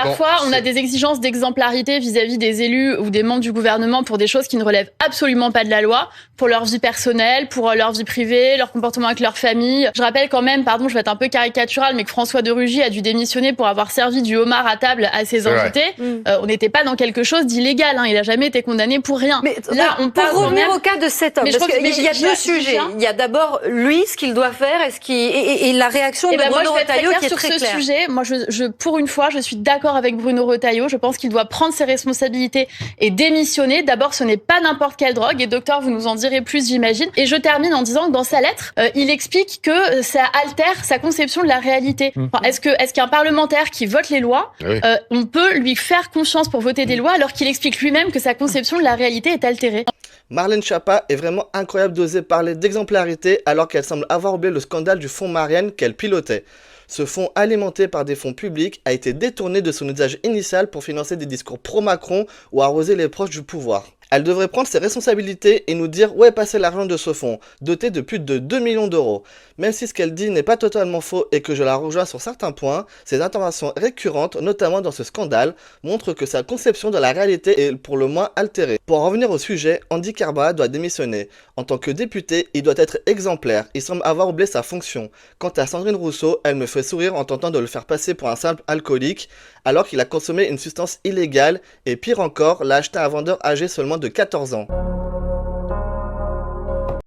Parfois, on a des exigences d'exemplarité vis-à-vis des élus ou des membres du gouvernement pour des choses qui ne relèvent absolument pas de la loi, pour leur vie personnelle, pour leur vie privée, leur comportement avec leur famille. Je rappelle quand même, pardon, je vais être un peu caricaturale, mais que François de Rugy a dû démissionner pour avoir servi du homard à table à ses invités. On n'était pas dans quelque chose d'illégal, hein. Il n'a jamais été condamné pour rien. Mais là, on peut revenir au cas de cet homme. Parce qu'il y a deux sujets. Il y a d'abord lui, ce qu'il doit faire, et la réaction de Bruno Retailleau qui est très claire. Sur ce sujet, moi, pour une fois, je suis d'accord avec Bruno Retailleau. Je pense qu'il doit prendre ses responsabilités et démissionner. D'abord, ce n'est pas n'importe quelle drogue. Et docteur, vous nous en direz plus, j'imagine. Et je termine en disant que dans sa lettre, il explique que ça altère sa conception de la réalité. Enfin, est-ce qu'un parlementaire qui vote les lois, on peut lui faire confiance pour voter des lois alors qu'il explique lui-même que sa conception de la réalité est altérée? Marlène Schiappa est vraiment incroyable d'oser parler d'exemplarité alors qu'elle semble avoir oublié le scandale du fonds Marianne qu'elle pilotait. Ce fonds, alimenté par des fonds publics, a été détourné de son usage initial pour financer des discours pro-Macron ou arroser les proches du pouvoir. Elle devrait prendre ses responsabilités et nous dire où est passé l'argent de ce fonds, doté de plus de 2 millions d'euros. Même si ce qu'elle dit n'est pas totalement faux et que je la rejoins sur certains points, ses interventions récurrentes, notamment dans ce scandale, montrent que sa conception de la réalité est pour le moins altérée. Pour en revenir au sujet, Andy Carba doit démissionner. En tant que député, il doit être exemplaire. Il semble avoir oublié sa fonction. Quant à Sandrine Rousseau, elle me fait sourire en tentant de le faire passer pour un simple alcoolique, alors qu'il a consommé une substance illégale et pire encore, l'a acheté à un vendeur âgé seulement de 14 ans.